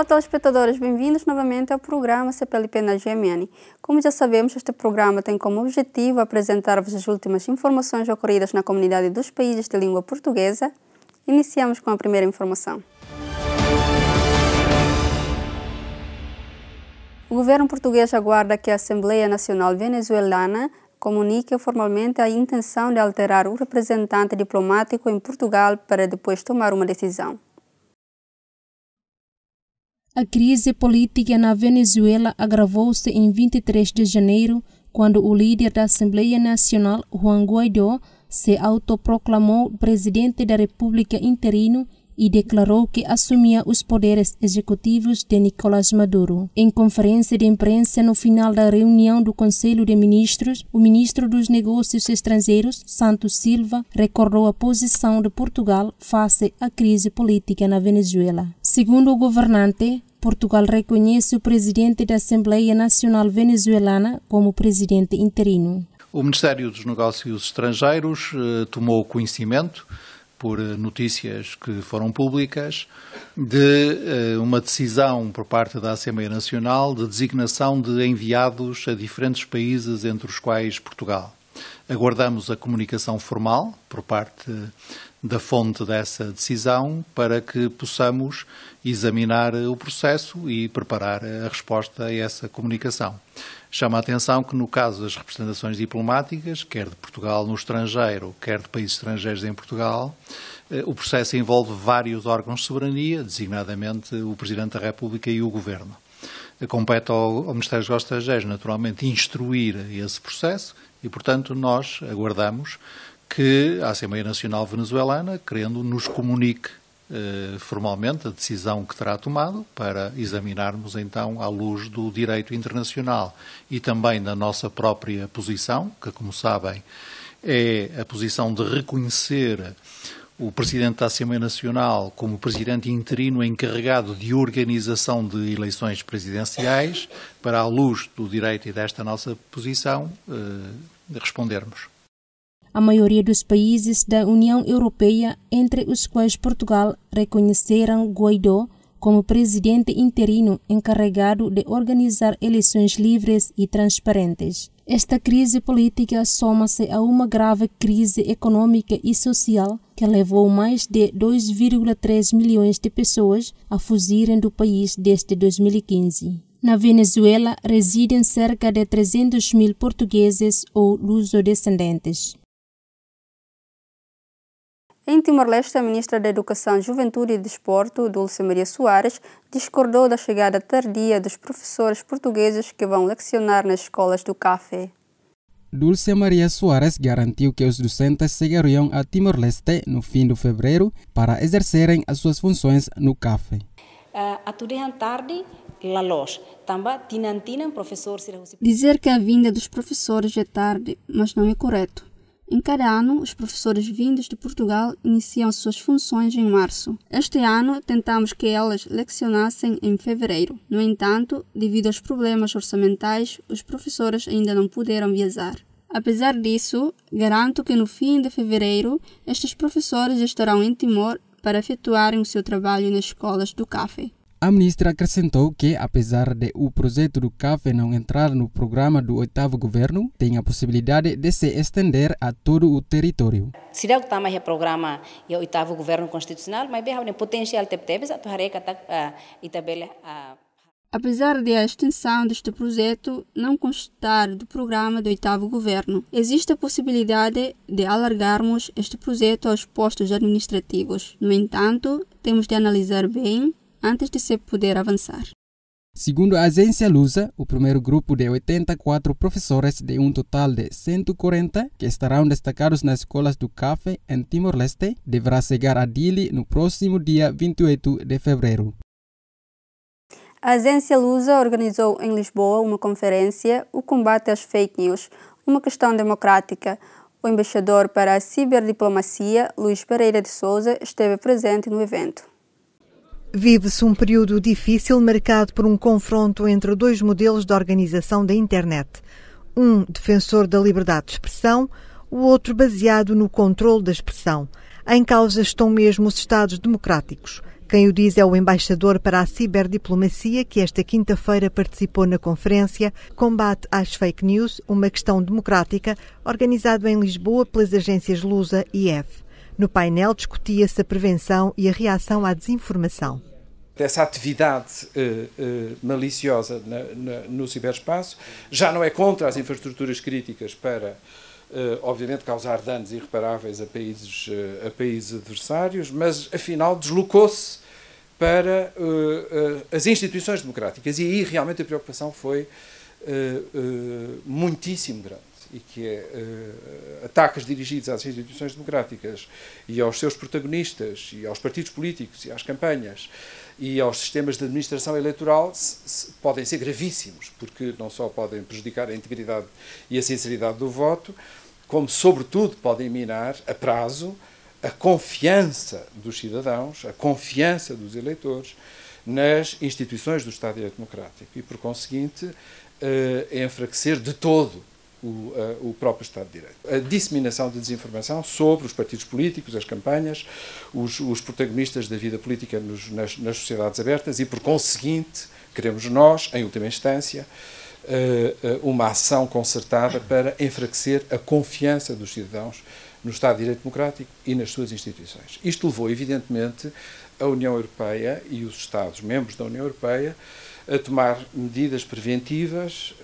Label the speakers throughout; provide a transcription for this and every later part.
Speaker 1: Olá, telespectadores, bem-vindos novamente ao programa CPLP na GMN. Como já sabemos, este programa tem como objetivo apresentar-vos as últimas informações ocorridas na comunidade dos países de língua portuguesa. Iniciamos com a primeira informação. O governo português aguarda que a Assembleia Nacional Venezuelana comunique formalmente a intenção de alterar o representante diplomático em Portugal para depois tomar uma decisão.
Speaker 2: A crise política na Venezuela agravou-se em 23 de janeiro, quando o líder da Assembleia Nacional, Juan Guaidó, se autoproclamou presidente da República interino e declarou que assumia os poderes executivos de Nicolás Maduro. Em conferência de imprensa no final da reunião do Conselho de Ministros, o ministro dos Negócios Estrangeiros, Santos Silva, recordou a posição de Portugal face à crise política na Venezuela. Segundo o governante, Portugal reconhece o presidente da Assembleia Nacional Venezuelana como presidente interino.
Speaker 3: O Ministério dos Negócios Estrangeiros tomou conhecimento, por notícias que foram públicas, de uma decisão por parte da Assembleia Nacional de designação de enviados a diferentes países, entre os quais Portugal. Aguardamos a comunicação formal por parte da fonte dessa decisão para que possamos examinar o processo e preparar a resposta a essa comunicação. Chama a atenção que, no caso das representações diplomáticas, quer de Portugal no estrangeiro, quer de países estrangeiros em Portugal, o processo envolve vários órgãos de soberania, designadamente o Presidente da República e o Governo. Compete ao Ministério dos Negócios Estrangeiros, naturalmente, instruir esse processo e, portanto, nós aguardamos que a Assembleia Nacional Venezuelana, querendo, nos comunique formalmente a decisão que terá tomado para examinarmos então à luz do direito internacional e também da nossa própria posição, que, como sabem, é a posição de reconhecer o Presidente da Assembleia Nacional como Presidente interino encarregado de organização de eleições presidenciais, para, à luz do direito e desta nossa posição, respondermos.
Speaker 2: A maioria dos países da União Europeia, entre os quais Portugal, reconheceram Guaidó como presidente interino encarregado de organizar eleições livres e transparentes. Esta crise política soma-se a uma grave crise econômica e social que levou mais de 2,3 milhões de pessoas a fugirem do país desde 2015. Na Venezuela, residem cerca de 300 mil portugueses ou luso-descendentes.
Speaker 1: Em Timor-Leste, a ministra da Educação, Juventude e Desporto, Dulce Maria Soares, discordou da chegada tardia dos professores portugueses que vão lecionar nas escolas do CAFE.
Speaker 4: Dulce Maria Soares garantiu que os docentes chegariam a Timor-Leste no fim de fevereiro para exercerem as suas funções no CAFE.
Speaker 1: Dizer que a vinda dos professores é tarde, mas não é correto. Em cada ano, os professores vindos de Portugal iniciam suas funções em março. Este ano, tentamos que elas lecionassem em fevereiro. No entanto, devido aos problemas orçamentais, os professores ainda não puderam viajar. Apesar disso, garanto que no fim de fevereiro, estes professores estarão em Timor para efetuarem o seu trabalho nas escolas do CAFE.
Speaker 4: A ministra acrescentou que, apesar de o projeto do CAFE não entrar no programa do 8º governo, tem a possibilidade de se estender a todo o território.
Speaker 5: Se dá o programa e o 8º governo constitucional, mas bem o potencial teve a torreca e tabela.
Speaker 1: Apesar de a extensão deste projeto não constar do programa do 8º governo, existe a possibilidade de alargarmos este projeto aos postos administrativos. No entanto, temos de analisar bem antes de se poder avançar.
Speaker 4: Segundo a agência Lusa, o primeiro grupo de 84 professores de um total de 140 que estarão destacados nas escolas do CAFE em Timor-Leste deverá chegar a Dili no próximo dia 28 de fevereiro.
Speaker 1: A agência Lusa organizou em Lisboa uma conferência, O Combate às Fake News, uma questão democrática. O embaixador para a ciberdiplomacia, Luís Pereira de Sousa, esteve presente no evento.
Speaker 6: Vive-se um período difícil marcado por um confronto entre dois modelos de organização da internet. Um defensor da liberdade de expressão, o outro baseado no controle da expressão. Em causa estão mesmo os Estados democráticos. Quem o diz é o embaixador para a ciberdiplomacia, que esta quinta-feira participou na conferência Combate às Fake News, uma questão democrática, organizado em Lisboa pelas agências Lusa e EF. No painel discutia-se a prevenção e a reação à desinformação.
Speaker 7: Essa atividade maliciosa no ciberespaço já não é contra as infraestruturas críticas para, obviamente, causar danos irreparáveis a países adversários, mas, afinal, deslocou-se para as instituições democráticas. E aí, realmente, a preocupação foi muitíssimo grande. E que é ataques dirigidos às instituições democráticas e aos seus protagonistas, e aos partidos políticos, e às campanhas, e aos sistemas de administração eleitoral podem ser gravíssimos, porque não só podem prejudicar a integridade e a sinceridade do voto, como, sobretudo, podem minar a prazo a confiança dos cidadãos, a confiança dos eleitores nas instituições do Estado de Direito Democrático e, por conseguinte, enfraquecer de todo o próprio Estado de Direito. A disseminação de desinformação sobre os partidos políticos, as campanhas, os protagonistas da vida política nas sociedades abertas e, por conseguinte, queremos nós, em última instância, uma ação concertada para enfraquecer a confiança dos cidadãos no Estado de Direito Democrático e nas suas instituições. Isto levou, evidentemente, a União Europeia e os Estados-membros da União Europeia a tomar medidas preventivas,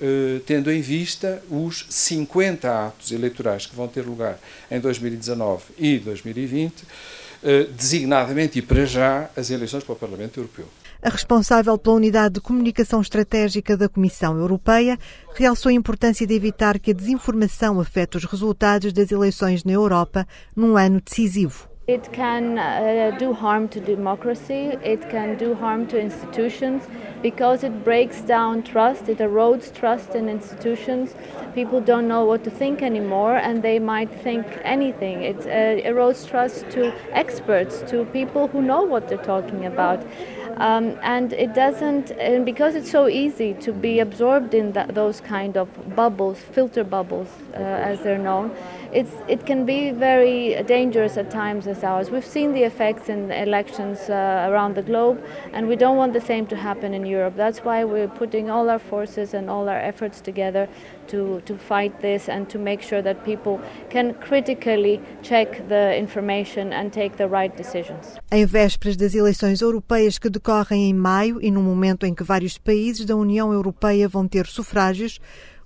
Speaker 7: tendo em vista os 50 atos eleitorais que vão ter lugar em 2019 e 2020, designadamente e para já as eleições para o Parlamento Europeu.
Speaker 6: A responsável pela Unidade de Comunicação Estratégica da Comissão Europeia realçou a importância de evitar que a desinformação afete os resultados das eleições na Europa num ano decisivo.
Speaker 8: It can do harm to democracy, it can do harm to institutions because it breaks down trust, it erodes trust in institutions. People don't know what to think anymore and they might think anything. It erodes trust to experts, to people who know what they're talking about. And it doesn't, and because it's so easy to be absorbed in those kind of bubbles, filter bubbles as they're known, it can be very dangerous at times as ours. We've seen the effects in elections around the globe, and we don't want the same to happen in Europe. That's why we're putting all our forces and all our efforts together to fight this and to make sure that people can critically check the information and take the right decisions.
Speaker 6: Em vésperas das eleições europeias que decorrem em maio e no momento em que vários países da União Europeia vão ter sufrágios,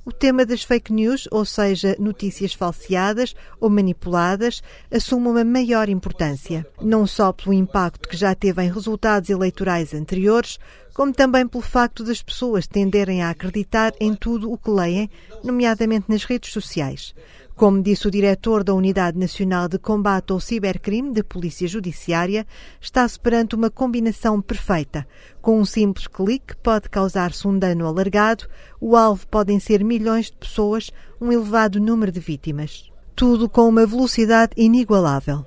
Speaker 6: o tema das fake news, ou seja, notícias falseadas ou manipuladas, assume uma maior importância, não só pelo impacto que já teve em resultados eleitorais anteriores, como também pelo facto das pessoas tenderem a acreditar em tudo o que leem, nomeadamente nas redes sociais. Como disse o diretor da Unidade Nacional de Combate ao Cibercrime da Polícia Judiciária, está-se perante uma combinação perfeita. Com um simples clique pode causar-se um dano alargado, o alvo podem ser milhões de pessoas, um elevado número de vítimas. Tudo com uma velocidade inigualável.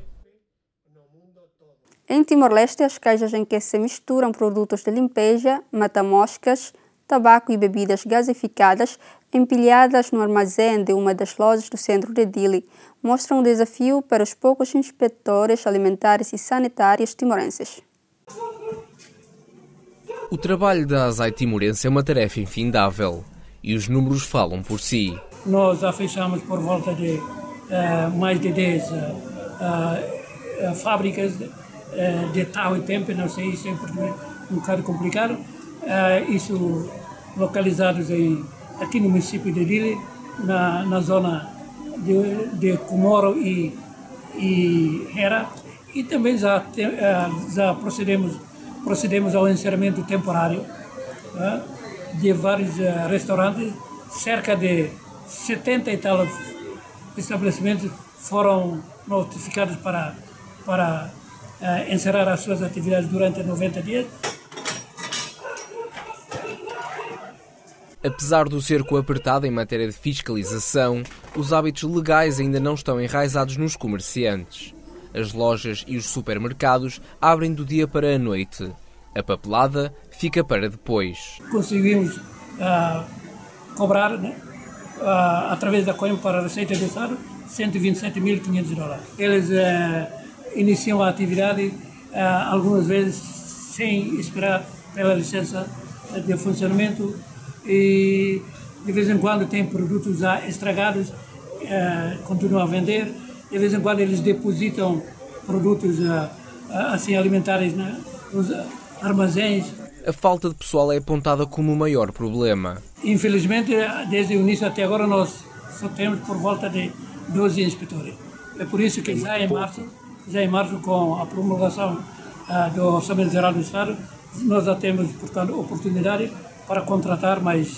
Speaker 1: Em Timor-Leste, as caixas em que se misturam produtos de limpeza, mata-moscas, tabaco e bebidas gasificadas empilhadas no armazém de uma das lojas do centro de Dili mostram um desafio para os poucos inspetores alimentares e sanitários timorenses.
Speaker 9: O trabalho da ASAI timorense é uma tarefa infindável e os números falam por si.
Speaker 10: Nós já fechamos por volta de mais de 10 fábricas de tal e tempo, não sei, isso é um bocado complicado. Isso localizados aqui no município de Dili, na zona de Comoro e Hera, e também já procedemos ao encerramento temporário de vários restaurantes. Cerca de 70 e tal estabelecimentos foram notificados para encerrar as suas atividades durante 90 dias.
Speaker 9: Apesar do cerco apertado em matéria de fiscalização, os hábitos legais ainda não estão enraizados nos comerciantes. As lojas e os supermercados abrem do dia para a noite. A papelada fica para depois.
Speaker 10: Conseguimos cobrar, através da Coimbra para a Receita do Estado, $127.500. Eles iniciam a atividade algumas vezes sem esperar pela licença de funcionamento, e de vez em quando tem produtos já estragados, continuam a vender, de vez em quando eles depositam produtos assim alimentares nos armazéns.
Speaker 9: A falta de pessoal é apontada como o maior problema.
Speaker 10: Infelizmente, desde o início até agora, nós só temos por volta de 12 inspetores. É por isso que já em março, com a promulgação do Orçamento Geral do Estado, nós já temos, portanto, oportunidade para contratar mais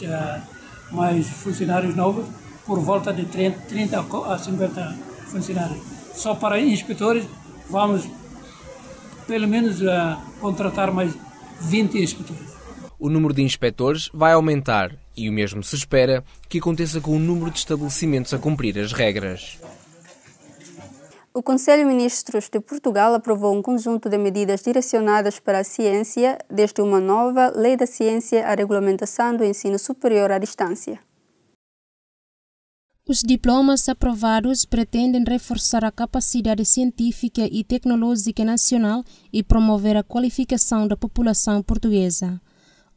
Speaker 10: funcionários novos, por volta de 30 a 50 funcionários. Só para inspetores, vamos pelo menos contratar mais 20 inspetores.
Speaker 9: O número de inspectores vai aumentar e o mesmo se espera que aconteça com o número de estabelecimentos a cumprir as regras.
Speaker 1: O Conselho de Ministros de Portugal aprovou um conjunto de medidas direcionadas para a ciência, desde uma nova Lei da Ciência à regulamentação do ensino superior à distância.
Speaker 2: Os diplomas aprovados pretendem reforçar a capacidade científica e tecnológica nacional e promover a qualificação da população portuguesa.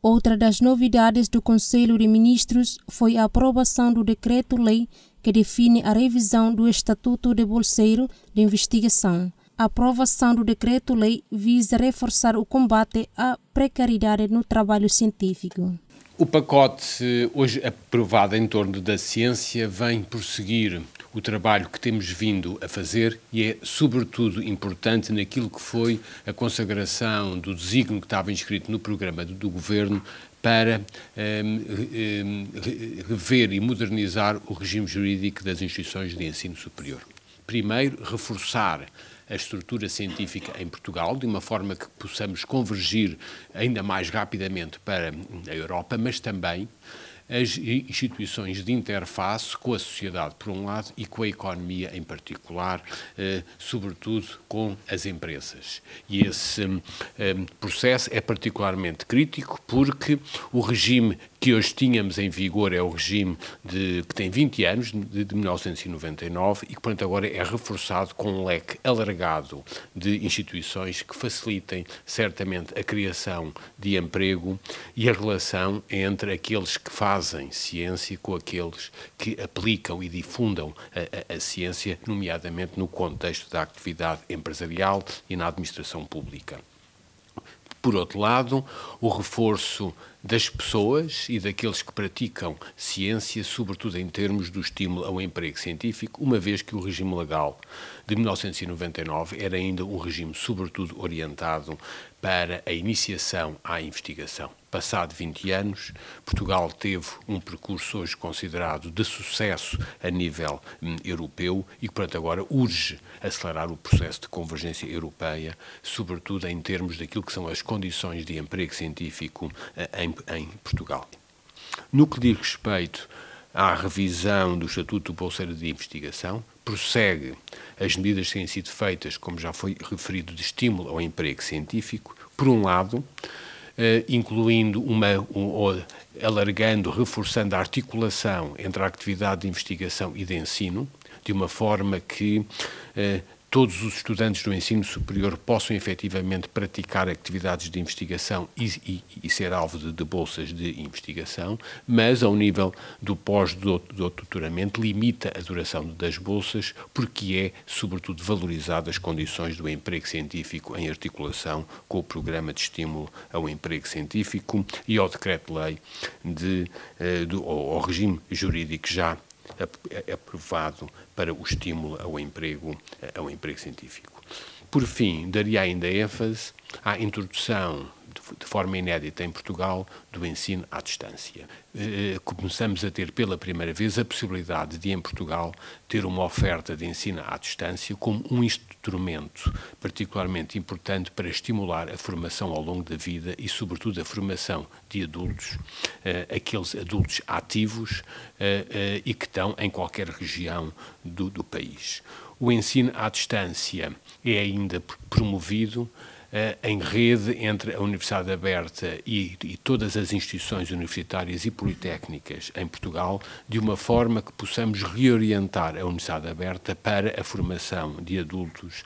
Speaker 2: Outra das novidades do Conselho de Ministros foi a aprovação do Decreto-Lei que define a revisão do Estatuto de Bolseiro de Investigação. A aprovação do Decreto-Lei visa reforçar o combate à precariedade no trabalho científico.
Speaker 11: O pacote hoje aprovado em torno da ciência vem prosseguir o trabalho que temos vindo a fazer e é, sobretudo, importante naquilo que foi a consagração do desígnio que estava inscrito no programa do Governo para rever e modernizar o regime jurídico das instituições de ensino superior. Primeiro, reforçar a estrutura científica em Portugal, de uma forma que possamos convergir ainda mais rapidamente para a Europa, mas também as instituições de interface com a sociedade, por um lado, e com a economia em particular, sobretudo com as empresas. E esse processo é particularmente crítico porque o regime que hoje tínhamos em vigor é o regime que tem 20 anos, de 1999, e que, portanto, agora é reforçado com um leque alargado de instituições que facilitem certamente a criação de emprego e a relação entre aqueles que fazem ciência com aqueles que aplicam e difundam a ciência, nomeadamente no contexto da atividade empresarial e na administração pública. Por outro lado, o reforço das pessoas e daqueles que praticam ciência, sobretudo em termos do estímulo ao emprego científico, uma vez que o regime legal de 1999 era ainda um regime, sobretudo, orientado para a iniciação à investigação. Passado 20 anos, Portugal teve um percurso hoje considerado de sucesso a nível europeu e, portanto, agora urge acelerar o processo de convergência europeia, sobretudo em termos daquilo que são as condições de emprego científico em Portugal. No que diz respeito à revisão do Estatuto do Bolseiro de Investigação, prossegue as medidas que têm sido feitas, como já foi referido, de estímulo ao emprego científico, por um lado, incluindo alargando, reforçando a articulação entre a atividade de investigação e de ensino, de uma forma que todos os estudantes do ensino superior possam efetivamente praticar atividades de investigação e ser alvo de bolsas de investigação, mas ao nível do pós-doutoramento limita a duração das bolsas porque é, sobretudo, valorizado as condições do emprego científico em articulação com o programa de estímulo ao emprego científico e ao decreto-lei ao regime jurídico já aprovado para o estímulo ao emprego científico. Por fim, daria ainda ênfase à introdução de forma inédita em Portugal do ensino à distância. Começamos a ter pela primeira vez a possibilidade de, em Portugal, ter uma oferta de ensino à distância como um instrumento particularmente importante para estimular a formação ao longo da vida e, sobretudo, a formação de adultos, aqueles adultos ativos e que estão em qualquer região do país. O ensino à distância é ainda promovido em rede entre a Universidade Aberta e todas as instituições universitárias e politécnicas em Portugal, de uma forma que possamos reorientar a Universidade Aberta para a formação de adultos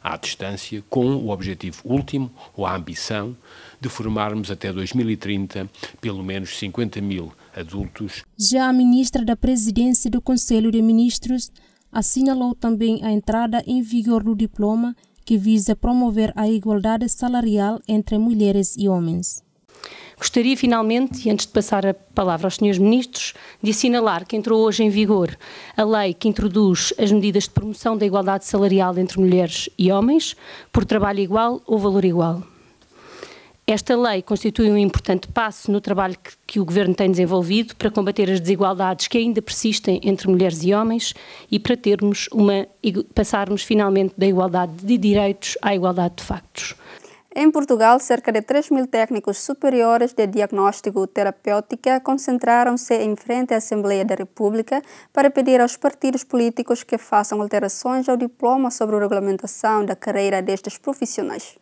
Speaker 11: à distância, com o objetivo último, ou a ambição, de formarmos até 2030 pelo menos 50 mil adultos.
Speaker 2: Já a ministra da Presidência do Conselho de Ministros assinalou também a entrada em vigor do diploma que visa promover a igualdade salarial entre mulheres e homens.
Speaker 12: Gostaria finalmente, e antes de passar a palavra aos senhores ministros, de assinalar que entrou hoje em vigor a lei que introduz as medidas de promoção da igualdade salarial entre mulheres e homens por trabalho igual ou valor igual. Esta lei constitui um importante passo no trabalho que o Governo tem desenvolvido para combater as desigualdades que ainda persistem entre mulheres e homens e para passarmos finalmente da igualdade de direitos à igualdade de factos.
Speaker 1: Em Portugal, cerca de 3 mil técnicos superiores de diagnóstico terapêutica concentraram-se em frente à Assembleia da República para pedir aos partidos políticos que façam alterações ao diploma sobre a regulamentação da carreira destes profissionais.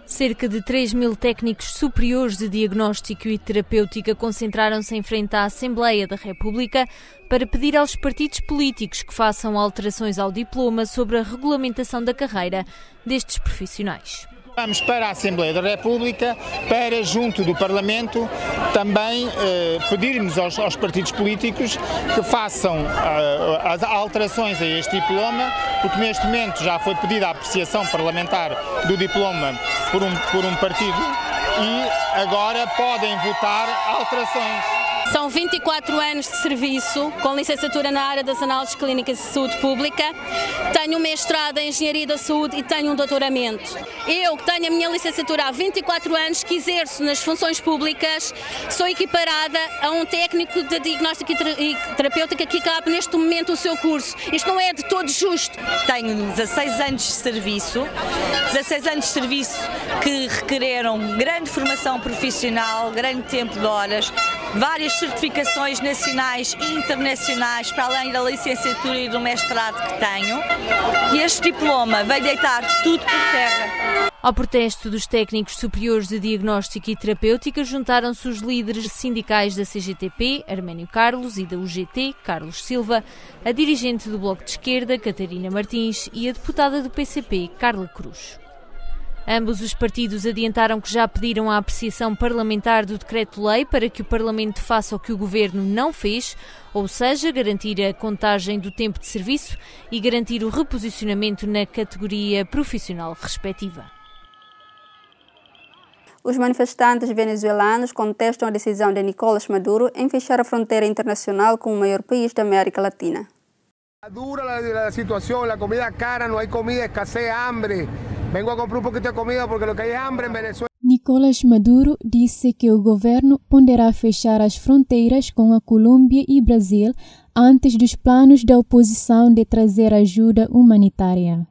Speaker 13: Cerca de 3 mil técnicos superiores de diagnóstico e terapêutica concentraram-se em frente à Assembleia da República para pedir aos partidos políticos que façam alterações ao diploma sobre a regulamentação da carreira destes profissionais.
Speaker 14: Vamos para a Assembleia da República para, junto do Parlamento, também pedirmos aos partidos políticos que façam as alterações a este diploma, porque neste momento já foi pedida a apreciação parlamentar do diploma por um partido e agora podem votar alterações.
Speaker 12: São 24 anos de serviço, com licenciatura na área das análises clínicas de saúde pública. Tenho um mestrado em Engenharia da Saúde e tenho um doutoramento. Eu, que tenho a minha licenciatura há 24 anos, que exerço nas funções públicas, sou equiparada a um técnico de diagnóstico e terapêutica que acaba neste momento o seu curso. Isto não é de todo justo.
Speaker 15: Tenho 16 anos de serviço, 16 anos de serviço que requereram grande formação profissional, grande tempo de horas, várias certificações nacionais e internacionais, para além da licenciatura e do mestrado que tenho. E este diploma veio deitar tudo por terra.
Speaker 13: Ao protesto dos técnicos superiores de diagnóstico e terapêutica juntaram-se os líderes sindicais da CGTP, Arménio Carlos, e da UGT, Carlos Silva, a dirigente do Bloco de Esquerda, Catarina Martins, e a deputada do PCP, Carla Cruz. Ambos os partidos adiantaram que já pediram a apreciação parlamentar do decreto-lei para que o Parlamento faça o que o Governo não fez, ou seja, garantir a contagem do tempo de serviço e garantir o reposicionamento na categoria profissional respectiva.
Speaker 1: Os manifestantes venezuelanos contestam a decisão de Nicolás Maduro em fechar a fronteira internacional com o maior país da América Latina.
Speaker 16: Dura la situación, la comida cara, no hay comida, escasez, hambre. Vengo a comprar un poquito de comida porque lo que hay es hambre en Venezuela.
Speaker 17: Nicolás Maduro disse que o governo poderá fechar as fronteiras com a Colômbia e Brasil antes dos planos da oposição de trazer ajuda humanitária.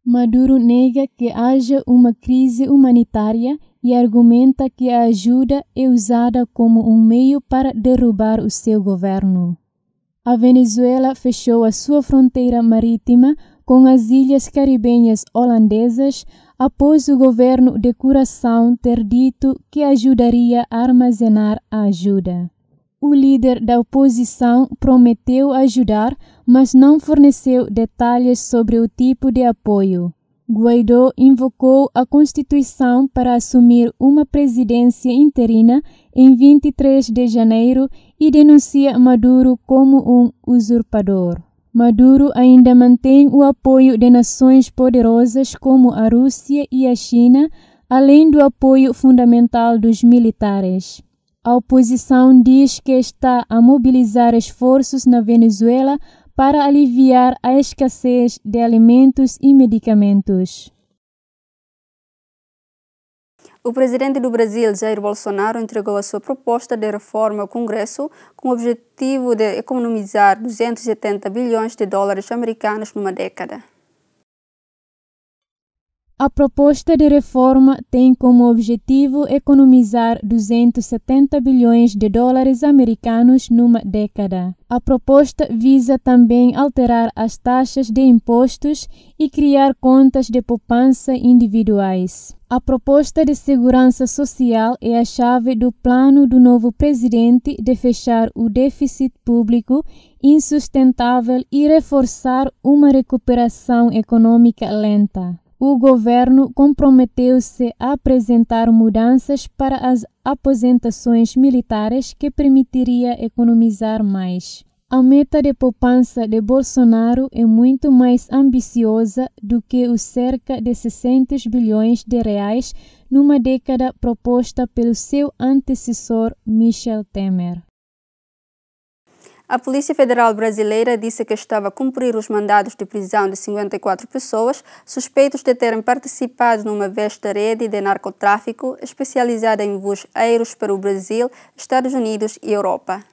Speaker 17: Maduro nega que haja uma crise humanitária e argumenta que a ajuda é usada como um meio para derrubar o seu governo. A Venezuela fechou a sua fronteira marítima com as ilhas caribenhas holandesas após o governo de Curaçao ter dito que ajudaria a armazenar a ajuda. O líder da oposição prometeu ajudar, mas não forneceu detalhes sobre o tipo de apoio. Guaidó invocou a Constituição para assumir uma presidência interina em 23 de janeiro e denuncia Maduro como um usurpador. Maduro ainda mantém o apoio de nações poderosas como a Rússia e a China, além do apoio fundamental dos militares. A oposição diz que está a mobilizar esforços na Venezuela para aliviar a escassez de alimentos e medicamentos.
Speaker 1: O presidente do Brasil, Jair Bolsonaro, entregou a sua proposta de reforma ao Congresso com o objetivo de economizar 270 bilhões de dólares americanos numa década.
Speaker 17: A proposta de reforma tem como objetivo economizar 270 bilhões de dólares americanos numa década. A proposta visa também alterar as taxas de impostos e criar contas de poupança individuais. A proposta de segurança social é a chave do plano do novo presidente de fechar o déficit público insustentável e reforçar uma recuperação econômica lenta. O governo comprometeu-se a apresentar mudanças para as aposentações militares que permitiria economizar mais. A meta de poupança de Bolsonaro é muito mais ambiciosa do que os cerca de 600 bilhões de reais numa década proposta pelo seu antecessor Michel Temer.
Speaker 1: A Polícia Federal Brasileira disse que estava a cumprir os mandados de prisão de 54 pessoas suspeitos de terem participado numa vasta rede de narcotráfico especializada em voos aéreos para o Brasil, Estados Unidos e Europa.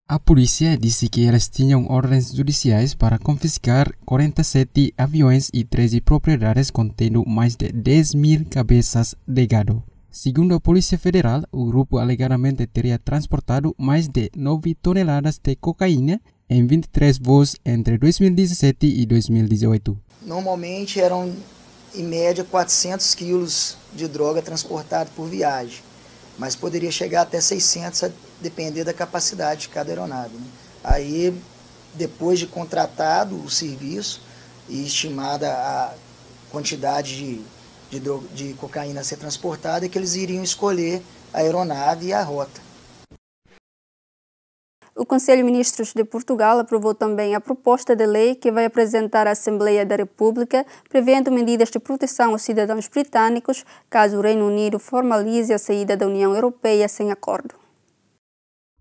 Speaker 4: A polícia disse que elas tinham ordens judiciais para confiscar 47 aviões e 13 propriedades contendo mais de 10.000 cabeças de gado. Segundo a Polícia Federal, o grupo alegadamente teria transportado mais de 9 toneladas de cocaína em 23 voos entre 2017 e 2018.
Speaker 18: Normalmente eram, em média, 400 quilos de droga transportada por viagem, mas poderia chegar até 600, a depender da capacidade de cada aeronave. Aí, depois de contratado o serviço e estimada a quantidade de cocaína a ser transportada, é que eles iriam escolher a aeronave e a rota.
Speaker 1: O Conselho de Ministros de Portugal aprovou também a proposta de lei que vai apresentar à Assembleia da República, prevendo medidas de proteção aos cidadãos britânicos caso o Reino Unido formalize a saída da União Europeia sem acordo.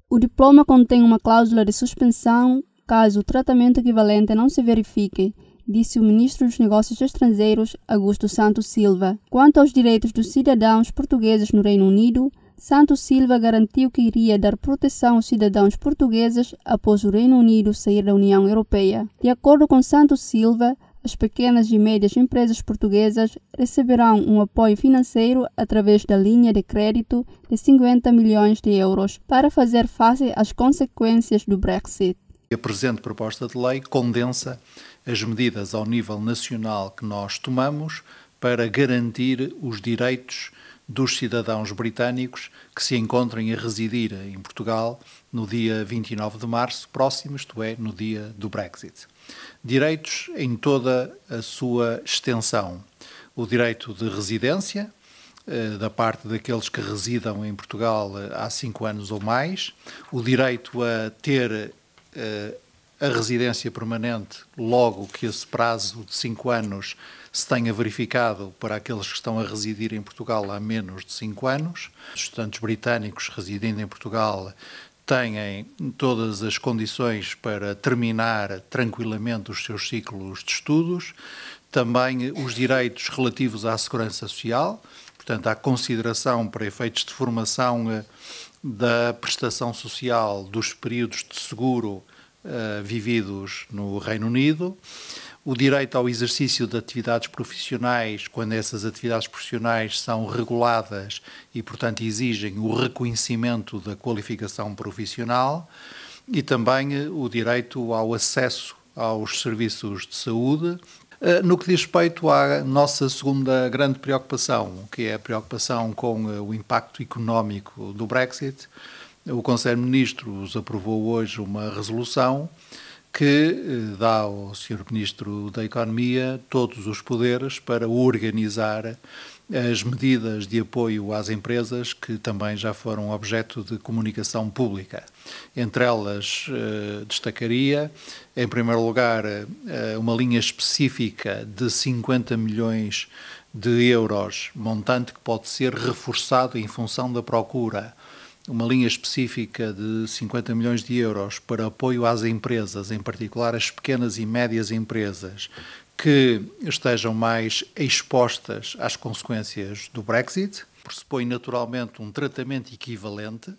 Speaker 1: O diploma contém uma cláusula de suspensão caso o tratamento equivalente não se verifique, disse o ministro dos Negócios Estrangeiros, Augusto Santos Silva. Quanto aos direitos dos cidadãos portugueses no Reino Unido, Santos Silva garantiu que iria dar proteção aos cidadãos portugueses após o Reino Unido sair da União Europeia. De acordo com Santos Silva, as pequenas e médias empresas portuguesas receberão um apoio financeiro através da linha de crédito de 50 milhões de euros para fazer face às consequências do Brexit.
Speaker 3: A presente proposta de lei condensa as medidas ao nível nacional que nós tomamos para garantir os direitos dos cidadãos britânicos que se encontrem a residir em Portugal no dia 29 de março próximo, isto é, no dia do Brexit. Direitos em toda a sua extensão. O direito de residência, da parte daqueles que residam em Portugal há 5 anos ou mais, o direito a ter a residência permanente logo que esse prazo de 5 anos se tenha verificado para aqueles que estão a residir em Portugal há menos de 5 anos. Os estudantes britânicos residindo em Portugal têm todas as condições para terminar tranquilamente os seus ciclos de estudos. Também os direitos relativos à segurança social, portanto, à consideração para efeitos de formação da prestação social dos períodos de seguro vividos no Reino Unido, o direito ao exercício de atividades profissionais, quando essas atividades profissionais são reguladas e, portanto, exigem o reconhecimento da qualificação profissional, e também o direito ao acesso aos serviços de saúde. No que diz respeito à nossa segunda grande preocupação, que é a preocupação com o impacto económico do Brexit, o Conselho de Ministros aprovou hoje uma resolução que dá ao Sr. Ministro da Economia todos os poderes para organizar as medidas de apoio às empresas que também já foram objeto de comunicação pública. Entre elas, destacaria, em primeiro lugar, uma linha específica de 50 milhões de euros, montante que pode ser reforçado em função da procura. Uma linha específica de 50 milhões de euros para apoio às empresas, em particular as pequenas e médias empresas, que estejam mais expostas às consequências do Brexit. Pressupõe naturalmente um tratamento equivalente,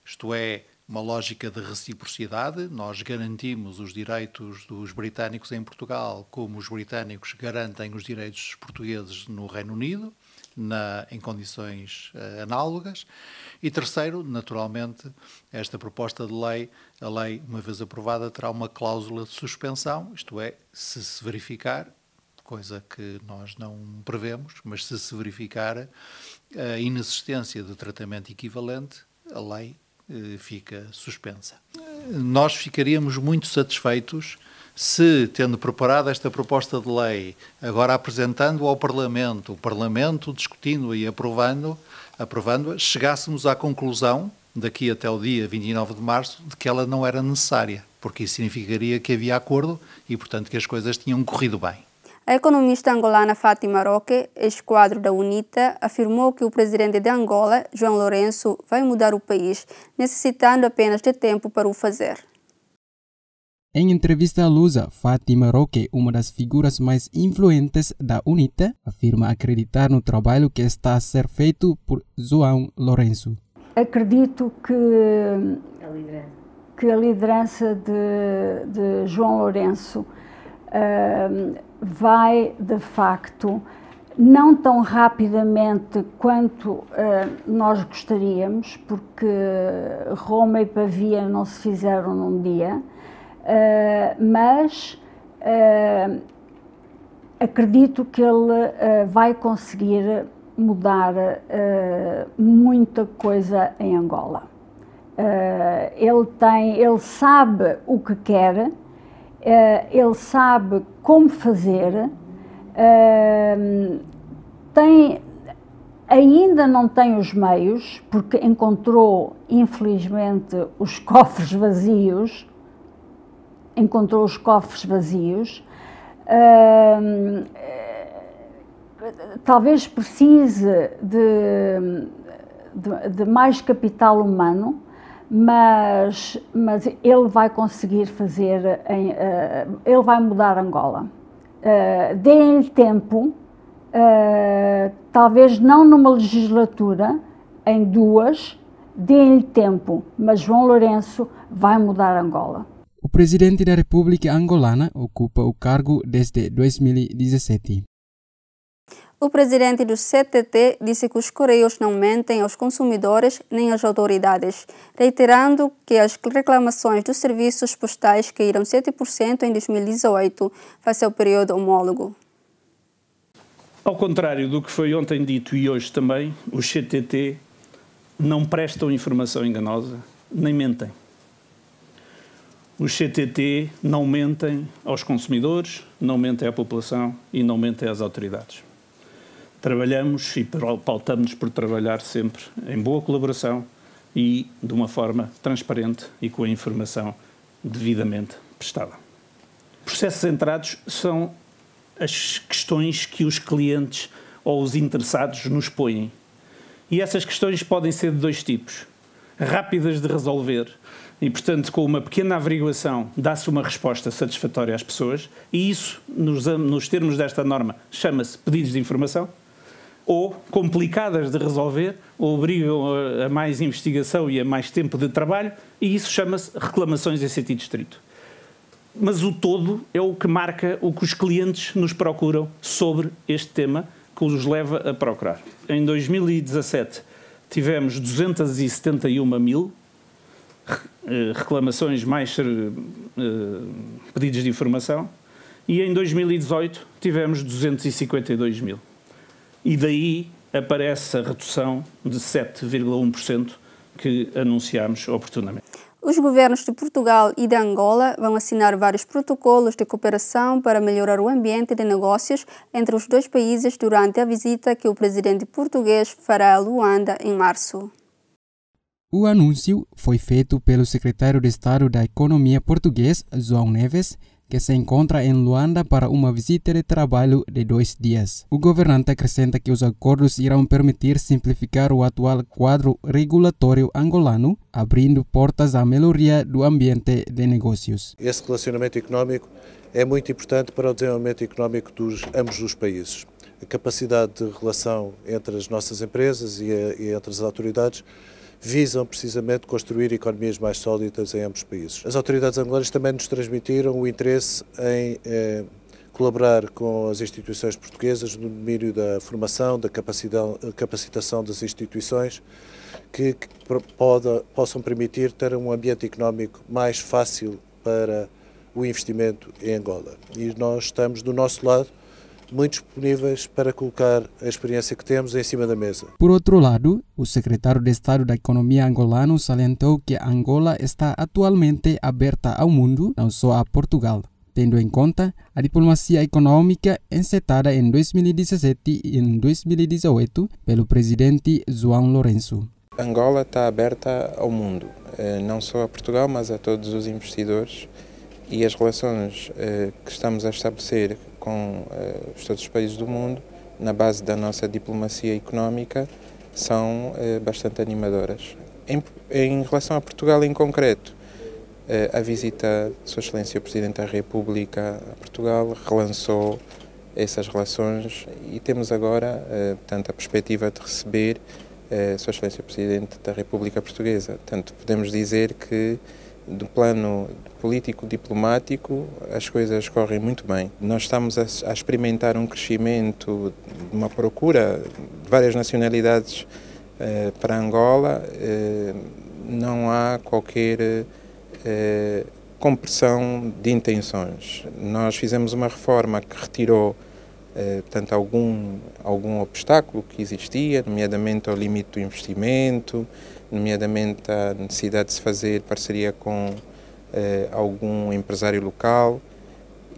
Speaker 3: isto é, uma lógica de reciprocidade. Nós garantimos os direitos dos britânicos em Portugal, como os britânicos garantem os direitos dos portugueses no Reino Unido, em condições análogas. E terceiro, naturalmente, esta proposta de lei, a lei, uma vez aprovada, terá uma cláusula de suspensão, isto é, se verificar, coisa que nós não prevemos, mas se verificar a inexistência de tratamento equivalente, a lei fica suspensa. Nós ficaríamos muito satisfeitos se, tendo preparado esta proposta de lei, agora apresentando ao Parlamento, o Parlamento discutindo e aprovando-a, chegássemos à conclusão, daqui até o dia 29 de março, de que ela não era necessária, porque isso significaria que havia acordo e, portanto, que as coisas tinham corrido bem.
Speaker 1: A economista angolana Fátima Roque, ex-quadro da UNITA, afirmou que o presidente de Angola, João Lourenço, vai mudar o país, necessitando apenas de tempo para o fazer.
Speaker 4: Em entrevista à Lusa, Fátima Roque, uma das figuras mais influentes da UNITA, afirma acreditar no trabalho que está a ser feito por João Lourenço.
Speaker 19: Acredito que a liderança de João Lourenço vai, de facto, não tão rapidamente quanto nós gostaríamos, porque Roma e Pavia não se fizeram num dia, mas acredito que ele vai conseguir mudar muita coisa em Angola. Ele sabe o que quer, ele sabe como fazer, ainda não tem os meios, porque encontrou, infelizmente, os cofres vazios, talvez precise de mais capital humano, mas ele vai conseguir fazer, ele vai mudar Angola. Deem-lhe tempo, talvez não numa legislatura, em duas, deem-lhe tempo, mas João Lourenço vai mudar Angola.
Speaker 4: O presidente da República Angolana ocupa o cargo desde 2017.
Speaker 1: O presidente do CTT disse que os Correios não mentem aos consumidores nem às autoridades, reiterando que as reclamações dos serviços postais caíram 7% em 2018, face ao período homólogo.
Speaker 20: Ao contrário do que foi ontem dito e hoje também, os CTT não prestam informação enganosa, nem mentem. Os CTT não mentem aos consumidores, não mentem à população e não mentem às autoridades. Trabalhamos e pautamos-nos por trabalhar sempre em boa colaboração e de uma forma transparente e com a informação devidamente prestada. Processos centrados são as questões que os clientes ou os interessados nos põem. E essas questões podem ser de dois tipos. Rápidas de resolver e, portanto, com uma pequena averiguação dá-se uma resposta satisfatória às pessoas e isso, nos termos desta norma, chama-se pedidos de informação, ou complicadas de resolver, ou obrigam a mais investigação e a mais tempo de trabalho e isso chama-se reclamações em sentido estrito. Mas o todo é o que marca o que os clientes nos procuram sobre este tema, que os leva a procurar. Em 2017 tivemos 271 mil reclamações mais pedidos de informação e em 2018 tivemos 252 mil. E daí aparece a redução de 7,1% que anunciámos oportunamente.
Speaker 1: Os governos de Portugal e de Angola vão assinar vários protocolos de cooperação para melhorar o ambiente de negócios entre os dois países durante a visita que o presidente português fará a Luanda em março.
Speaker 4: O anúncio foi feito pelo secretário de Estado da Economia português, João Neves, que se encontra em Luanda para uma visita de trabalho de 2 dias. O governante acrescenta que os acordos irão permitir simplificar o atual quadro regulatório angolano, abrindo portas à melhoria do ambiente de negócios.
Speaker 21: Esse relacionamento económico é muito importante para o desenvolvimento económico de ambos os países. A capacidade de relação entre as nossas empresas e entre as autoridades visam precisamente construir economias mais sólidas em ambos os países. As autoridades angolanas também nos transmitiram o interesse em colaborar com as instituições portuguesas no domínio da formação, da capacitação das instituições, que possam permitir ter um ambiente económico mais fácil para o investimento em Angola. E nós estamos do nosso lado muito disponíveis para colocar a experiência que temos em cima da mesa.
Speaker 4: Por outro lado, o secretário de Estado da Economia angolano salientou que Angola está atualmente aberta ao mundo, não só a Portugal, tendo em conta a diplomacia econômica encetada em 2017 e em 2018 pelo presidente João Lourenço.
Speaker 5: Angola está aberta ao mundo, não só a Portugal, mas a todos os investidores, e as relações que estamos a estabelecer com todos os países do mundo, na base da nossa diplomacia económica, são bastante animadoras. Em relação a Portugal em concreto, a visita de Sua Excelência o Presidente da República a Portugal relançou essas relações e temos agora, portanto, a perspectiva de receber Sua Excelência o Presidente da República Portuguesa. Portanto, podemos dizer que, do plano político-diplomático, as coisas correm muito bem. Nós estamos a experimentar um crescimento, uma procura de várias nacionalidades para Angola. Não há qualquer compressão de intenções. Nós fizemos uma reforma que retirou portanto, algum obstáculo que existia, nomeadamente ao limite do investimento, nomeadamente a necessidade de se fazer parceria com algum empresário local,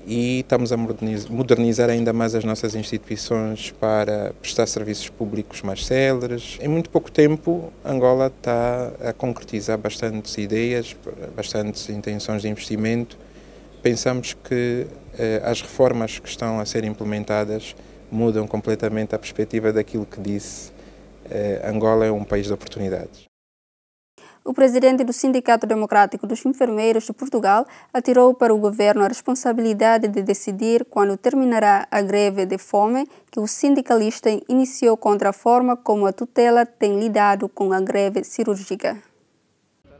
Speaker 5: e estamos a modernizar ainda mais as nossas instituições para prestar serviços públicos mais céleres. Em muito pouco tempo, Angola está a concretizar bastantes ideias, bastantes intenções de investimento. Pensamos que as reformas que estão a ser implementadas mudam completamente a perspectiva daquilo que disse. Angola é um país de oportunidades.
Speaker 1: O presidente do Sindicato Democrático dos Enfermeiros de Portugal atirou para o governo a responsabilidade de decidir quando terminará a greve de fome que o sindicalista iniciou contra a forma como a tutela tem lidado com a greve cirúrgica.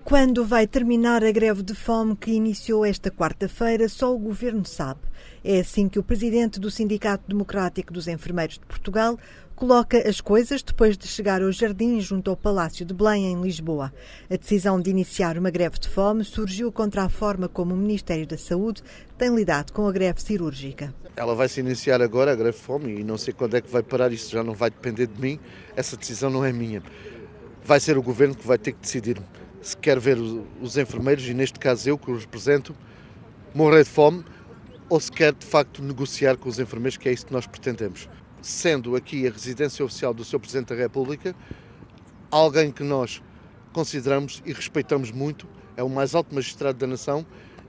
Speaker 6: Quando vai terminar a greve de fome que iniciou esta quarta-feira, só o governo sabe. É assim que o presidente do Sindicato Democrático dos Enfermeiros de Portugal coloca as coisas depois de chegar ao jardim junto ao Palácio de Belém, em Lisboa. A decisão de iniciar uma greve de fome surgiu contra a forma como o Ministério da Saúde tem lidado com a greve cirúrgica.
Speaker 21: Ela vai se iniciar agora, a greve de fome, e não sei quando é que vai parar, isso já não vai depender de mim, essa decisão não é minha. Vai ser o governo que vai ter que decidir se quer ver os enfermeiros, e neste caso eu que os represento, morrer de fome, ou se quer de facto negociar com os enfermeiros, que é isso que nós pretendemos. Sendo aqui a residência oficial do Sr. Presidente da República, alguém que nós consideramos e respeitamos muito, é o mais alto magistrado da nação,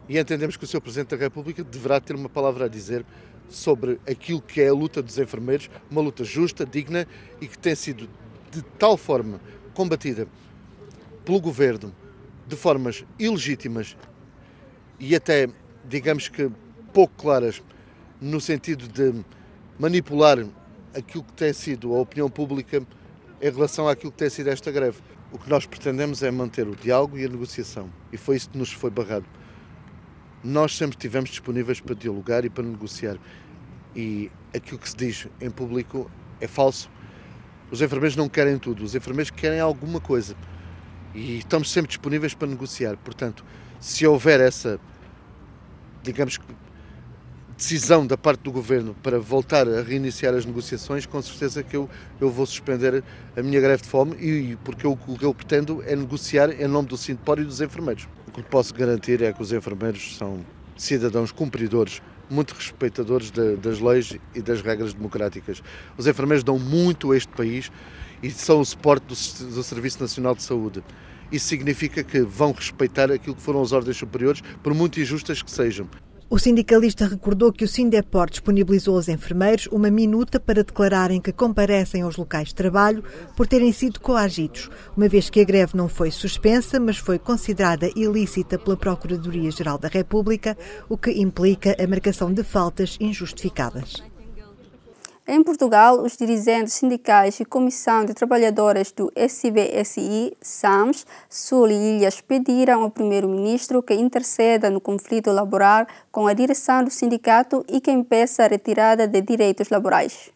Speaker 21: e entendemos que o Sr. Presidente da República deverá ter uma palavra a dizer sobre aquilo que é a luta dos enfermeiros, uma luta justa, digna e que tem sido de tal forma combatida pelo Governo de formas ilegítimas e até, digamos que, pouco claras, no sentido de manipular aquilo que tem sido a opinião pública em relação àquilo que tem sido esta greve. O que nós pretendemos é manter o diálogo e a negociação, e foi isso que nos foi barrado. Nós sempre estivemos disponíveis para dialogar e para negociar, e aquilo que se diz em público é falso. Os enfermeiros não querem tudo, os enfermeiros querem alguma coisa, e estamos sempre disponíveis para negociar. Portanto, se houver essa, digamos, decisão da parte do Governo para voltar a reiniciar as negociações, com certeza que eu vou suspender a minha greve de fome, e porque o que eu pretendo é negociar em nome do Sindipor e dos enfermeiros. O que posso garantir é que os enfermeiros são cidadãos cumpridores, muito respeitadores das leis e das regras democráticas. Os enfermeiros dão muito a este país e são o suporte do Serviço Nacional de Saúde. Isso significa que vão respeitar aquilo que foram as ordens superiores, por muito injustas que sejam.
Speaker 6: O sindicalista recordou que o Sindepor disponibilizou aos enfermeiros uma minuta para declararem que comparecem aos locais de trabalho por terem sido coagidos, uma vez que a greve não foi suspensa, mas foi considerada ilícita pela Procuradoria-Geral da República, o que implica a marcação de faltas injustificadas.
Speaker 1: Em Portugal, os dirigentes sindicais e Comissão de Trabalhadores do SBSI, SAMS, Sul e Ilhas pediram ao primeiro-ministro que interceda no conflito laboral com a direção do sindicato e que impeça a retirada de direitos laborais.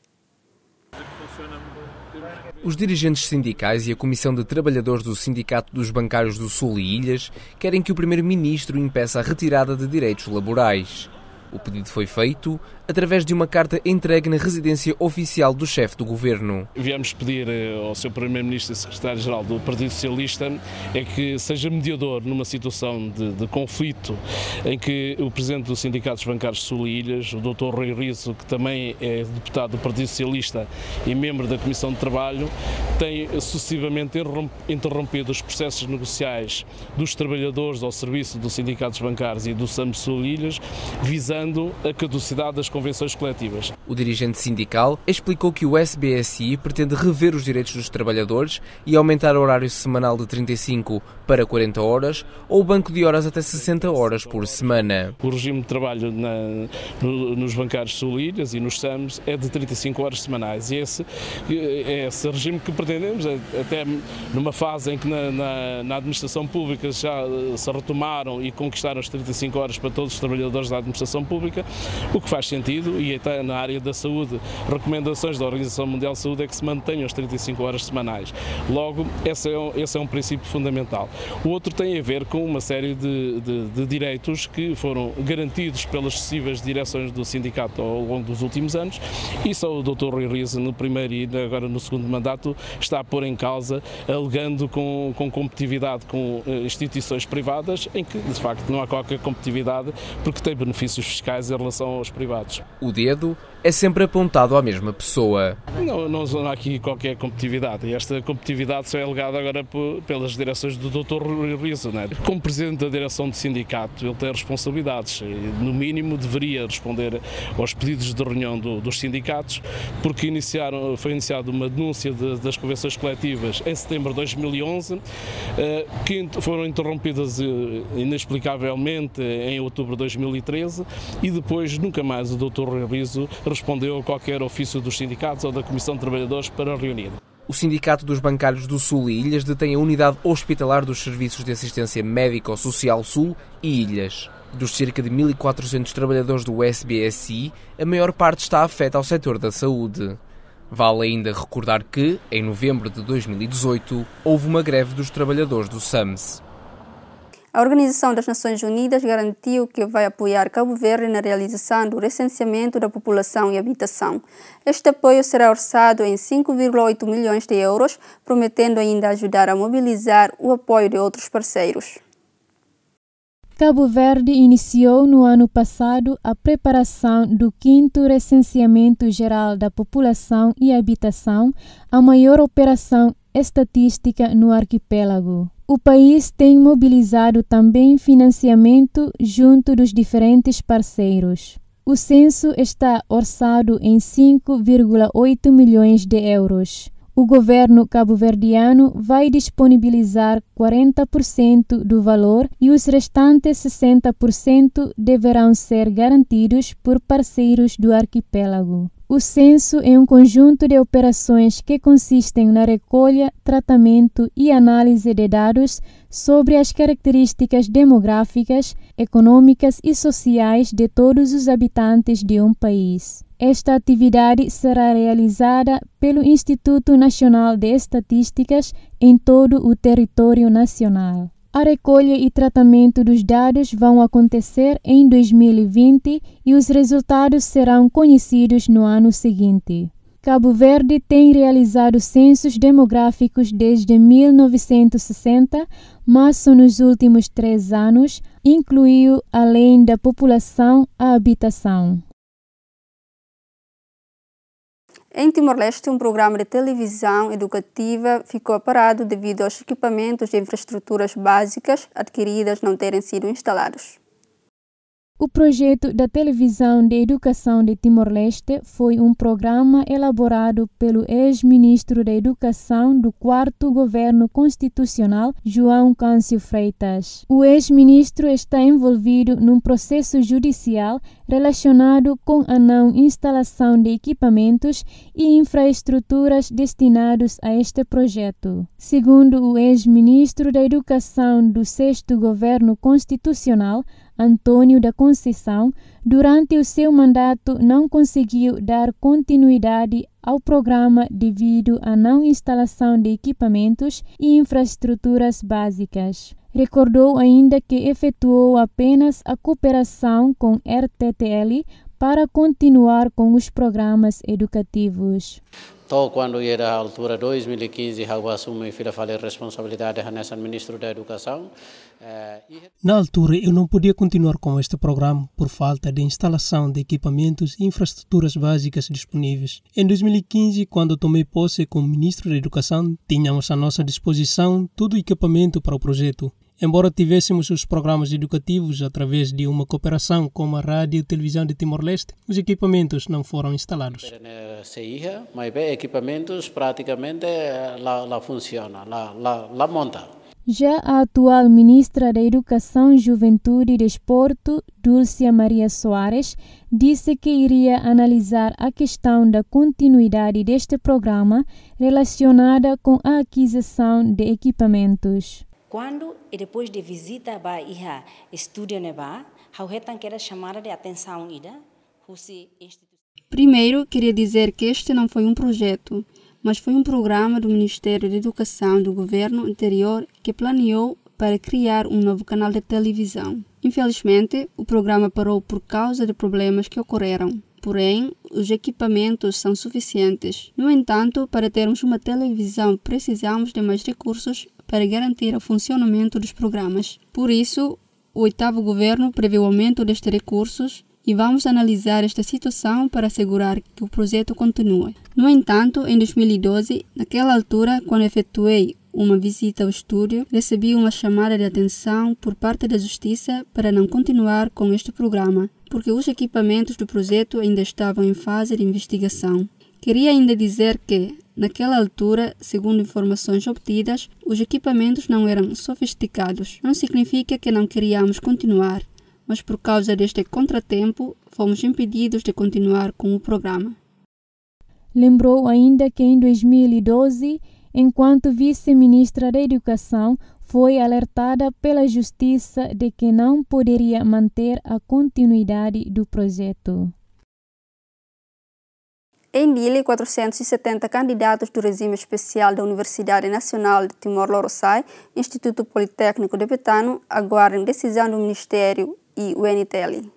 Speaker 9: Os dirigentes sindicais e a Comissão de Trabalhadores do Sindicato dos Bancários do Sul e Ilhas querem que o primeiro-ministro impeça a retirada de direitos laborais. O pedido foi feito através de uma carta entregue na residência oficial do chefe do governo.
Speaker 7: Viemos pedir ao Sr. Primeiro-Ministro e Secretário-Geral do Partido Socialista é que seja mediador numa situação de conflito em que o Presidente do Sindicato dos Bancários Sul e Ilhas, o Dr. Rui Riso, que também é deputado do Partido Socialista e membro da Comissão de Trabalho, tem sucessivamente interrompido os processos negociais dos trabalhadores ao serviço do Sindicato dos Bancários e do SAMS Sul e Ilhas, visando a caducidade das convenções coletivas.
Speaker 9: O dirigente sindical explicou que o SBSI pretende rever os direitos dos trabalhadores e aumentar o horário semanal de 35 para 40 horas ou o banco de horas até 60 horas por semana.
Speaker 7: O regime de trabalho nos bancários sul-ilhas e nos SAMs é de 35 horas semanais e esse é esse regime que pretendemos, até numa fase em que na administração pública já se retomaram e conquistaram as 35 horas para todos os trabalhadores da administração pública, o que faz sentido, e até na área da saúde, recomendações da Organização Mundial de Saúde é que se mantenham as 35 horas semanais. Logo, esse é um princípio fundamental. O outro tem a ver com uma série de direitos que foram garantidos pelas sucessivas direções do sindicato ao longo dos últimos anos, e só o Dr. Rui Riso, no primeiro e agora no segundo mandato, está a pôr em causa, alegando com competitividade com instituições privadas, em que, de facto, não há qualquer competitividade, porque tem benefícios fiscais em relação aos privados.
Speaker 9: O dedo é sempre apontado à mesma pessoa.
Speaker 7: Não há aqui qualquer competitividade, e esta competitividade só é alegada agora pelas direções do Dr. Rui Riso. Como Presidente da direção do sindicato, ele tem responsabilidades, e, no mínimo deveria responder aos pedidos de reunião dos sindicatos, porque foi iniciada uma denúncia das convenções coletivas em setembro de 2011, que foram interrompidas inexplicavelmente em outubro de 2013, e depois nunca mais o Dr. Rui Riso respondeu a qualquer ofício dos sindicatos ou da Comissão de Trabalhadores para reunir.
Speaker 9: O Sindicato dos Bancários do Sul e Ilhas detém a unidade hospitalar dos Serviços de Assistência Médico-Social Sul e Ilhas. Dos cerca de 1.400 trabalhadores do SBSI, a maior parte está afeta ao setor da saúde. Vale ainda recordar que, em novembro de 2018, houve uma greve dos trabalhadores do SAMS.
Speaker 1: A Organização das Nações Unidas garantiu que vai apoiar Cabo Verde na realização do recenseamento da população e habitação. Este apoio será orçado em 5,8 milhões de euros, prometendo ainda ajudar a mobilizar o apoio de outros parceiros.
Speaker 17: Cabo Verde iniciou no ano passado a preparação do 5º Recenseamento Geral da População e Habitação, a maior operação estatística no arquipélago. O país tem mobilizado também financiamento junto dos diferentes parceiros. O censo está orçado em 5,8 milhões de euros. O governo cabo-verdiano vai disponibilizar 40% do valor e os restantes 60% deverão ser garantidos por parceiros do arquipélago. O censo é um conjunto de operações que consistem na recolha, tratamento e análise de dados sobre as características demográficas, econômicas e sociais de todos os habitantes de um país. Esta atividade será realizada pelo Instituto Nacional de Estatísticas em todo o território nacional. A recolha e tratamento dos dados vão acontecer em 2020 e os resultados serão conhecidos no ano seguinte. Cabo Verde tem realizado censos demográficos desde 1960, mas só nos últimos 3 anos incluiu, além da população, a habitação.
Speaker 1: Em Timor-Leste, um programa de televisão educativa ficou parado devido aos equipamentos de infraestruturas básicas adquiridas não terem sido instalados.
Speaker 17: O projeto da televisão de educação de Timor-Leste foi um programa elaborado pelo ex-ministro da Educação do 4º Governo Constitucional, João Câncio Freitas. O ex-ministro está envolvido num processo judicial relacionado com a não instalação de equipamentos e infraestruturas destinados a este projeto. Segundo o ex-ministro da Educação do 6º Governo Constitucional, Antônio da Conceição, durante o seu mandato não conseguiu dar continuidade ao programa devido à não instalação de equipamentos e infraestruturas básicas. Recordou ainda que efetuou apenas a cooperação com RTTL para continuar com os programas educativos.
Speaker 8: Quando era a altura de 2015, eu assumi a responsabilidade nessa ministro da Educação.
Speaker 22: Na altura, eu não podia continuar com este programa por falta de instalação de equipamentos e infraestruturas básicas disponíveis. Em 2015, quando tomei posse como ministro da Educação, tínhamos à nossa disposição todo o equipamento para o projeto. Embora tivéssemos os programas educativos através de uma cooperação com a Rádio e Televisão de Timor-Leste, os equipamentos não foram instalados.
Speaker 8: Mas equipamentos praticamente lá funciona, lá monta.
Speaker 17: Já a atual ministra da Educação, Juventude e Desporto, Dulcia Maria Soares, disse que iria analisar a questão da continuidade deste programa relacionada com a aquisição de equipamentos.
Speaker 23: Quando e depois de visita a estúdio neba, eu quero chamar de atenção
Speaker 1: Primeiro, queria dizer que este não foi um projeto, mas foi um programa do Ministério da Educação do governo anterior que planeou para criar um novo canal de televisão. Infelizmente, o programa parou por causa de problemas que ocorreram. Porém, os equipamentos são suficientes. No entanto, para termos uma televisão, precisamos de mais recursos para garantir o funcionamento dos programas. Por isso, o 8º governo prevê o aumento destes recursos e vamos analisar esta situação para assegurar que o projeto continue. No entanto, em 2012, naquela altura, quando efetuei uma visita ao estúdio, recebi uma chamada de atenção por parte da Justiça para não continuar com este programa, porque os equipamentos do projeto ainda estavam em fase de investigação. Queria ainda dizer que, naquela altura, segundo informações obtidas, os equipamentos não eram sofisticados. Não significa que não queríamos continuar, mas por causa deste contratempo, fomos impedidos de continuar com o programa.
Speaker 17: Lembrou ainda que em 2012, enquanto vice-ministra da Educação, foi alertada pela Justiça de que não poderia manter a continuidade do projeto.
Speaker 1: Em Dili, 470 candidatos do regime especial da Universidade Nacional de Timor-Leste, Instituto Politécnico de Betano, aguardam decisão do Ministério e UNTL.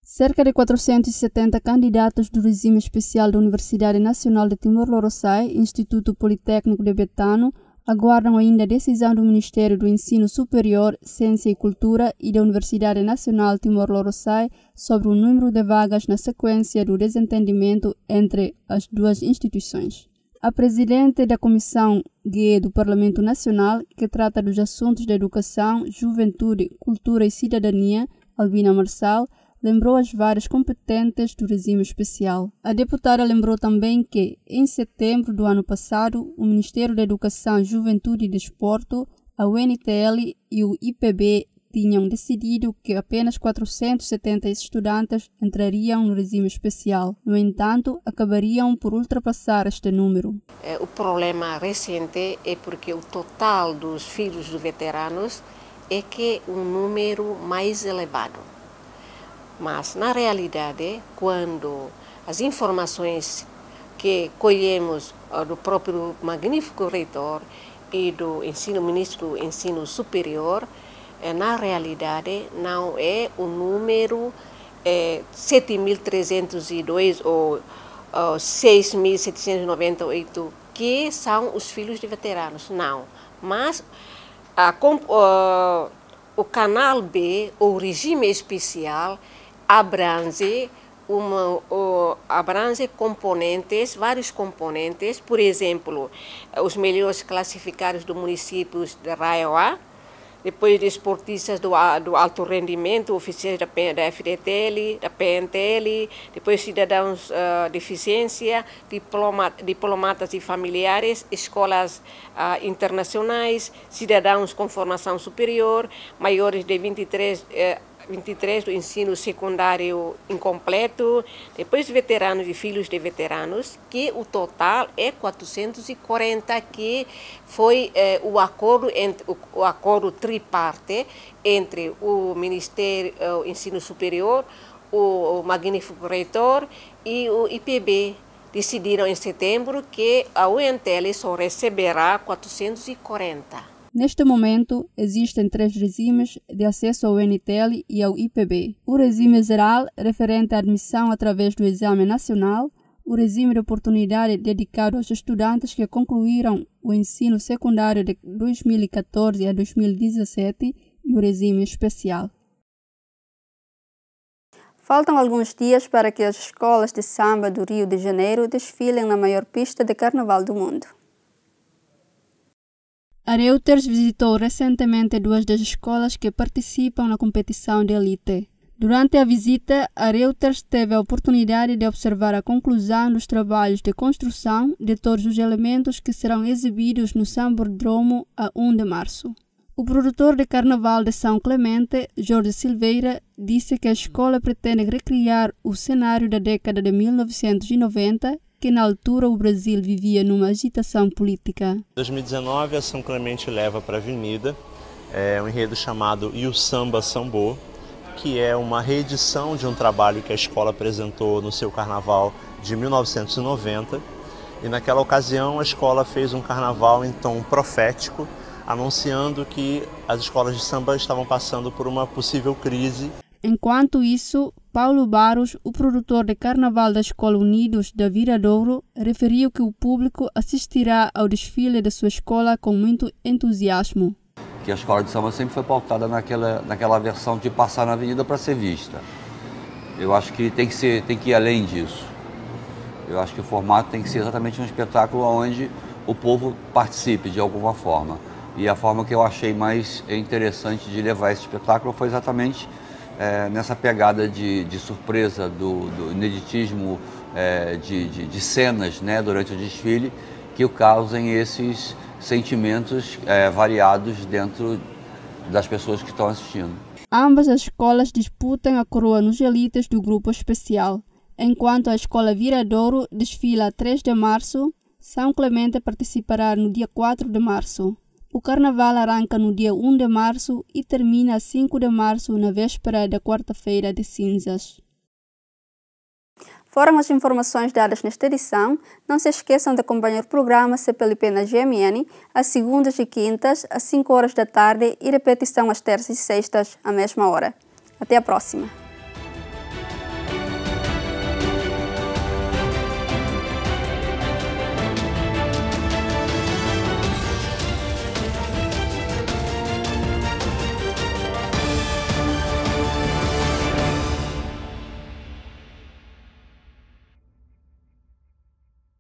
Speaker 1: Cerca de 470 candidatos do regime especial da Universidade Nacional de Timor-Leste, Instituto Politécnico de Betano, aguardam ainda a decisão do Ministério do Ensino Superior, Ciência e Cultura e da Universidade Nacional Timor-Leste sobre o número de vagas na sequência do desentendimento entre as duas instituições. A presidente da Comissão GE do Parlamento Nacional, que trata dos assuntos da educação, juventude, cultura e cidadania, Albina Marçal, lembrou as várias competentes do regime especial. A deputada lembrou também que, em setembro do ano passado, o Ministério da Educação, Juventude e Desporto, a UNTL e o IPB tinham decidido que apenas 470 estudantes entrariam no regime especial. No entanto, acabariam por ultrapassar este número.
Speaker 24: O problema recente é porque o total dos filhos dos veteranos é que um número mais elevado. Mas, na realidade, quando as informações que colhemos do próprio magnífico reitor e do ministro do Ensino Superior, na realidade não é o número 7.302 ou 6.798 que são os filhos de veteranos, não. Mas o canal B, o regime especial, abrange componentes, vários componentes, por exemplo, os melhores classificados do município de Raiuá, depois desportistas do alto rendimento, oficiais da FDTL, da PNTL, depois cidadãos de deficiência, diplomatas e familiares, escolas internacionais, cidadãos com formação superior, maiores de 23 do ensino secundário incompleto, depois veteranos e filhos de veteranos, que o total é 440, que foi o acordo triparte entre o Ministério do Ensino Superior, o magnífico reitor e o IPB. Decidiram em setembro que a UNTL só receberá 440.
Speaker 1: Neste momento, existem 3 regimes de acesso ao UNTL e ao IPB. O regime geral, referente à admissão através do exame nacional, o regime de oportunidade dedicado aos estudantes que concluíram o ensino secundário de 2014 a 2017 e o regime especial. Faltam alguns dias para que as escolas de samba do Rio de Janeiro desfilem na maior pista de carnaval do mundo. A Reuters visitou recentemente 2 das escolas que participam na competição de elite. Durante a visita, a Reuters teve a oportunidade de observar a conclusão dos trabalhos de construção de todos os elementos que serão exibidos no Sambódromo a 1 de março. O produtor de carnaval de São Clemente, Jorge Silveira, disse que a escola pretende recriar o cenário da década de 1990, que na altura o Brasil vivia numa agitação política.
Speaker 2: Em 2019, a São Clemente leva para a Avenida um enredo chamado E o Samba Sambô, que é uma reedição de um trabalho que a escola apresentou no seu carnaval de 1990. E naquela ocasião a escola fez um carnaval em tom profético, anunciando que as escolas de samba estavam passando por uma possível crise.
Speaker 1: Enquanto isso, Paulo Barros, o produtor de carnaval da Escola Unidos da Viradouro, referiu que o público assistirá ao desfile da sua escola com muito entusiasmo.
Speaker 10: Que a escola de samba sempre foi pautada naquela versão de passar na avenida para ser vista. Eu acho que tem que ir além disso. Eu acho que o formato tem que ser exatamente um espetáculo onde o povo participe de alguma forma. E a forma que eu achei mais interessante de levar esse espetáculo foi exatamente nessa pegada de surpresa, do ineditismo, de cenas, né, durante o desfile, que causem esses sentimentos variados dentro das pessoas que estão assistindo.
Speaker 1: Ambas as escolas disputam a coroa nos elites do grupo especial. Enquanto a Escola Viradouro desfila a 3 de março, São Clemente participará no dia 4 de março. O carnaval arranca no dia 1 de março e termina a 5 de março, na véspera da quarta-feira de cinzas. Foram as informações dadas nesta edição. Não se esqueçam de acompanhar o programa CPLP na GMN, às segundas e quintas, às 5 horas da tarde e repetição às terças e sextas, à mesma hora. Até a próxima!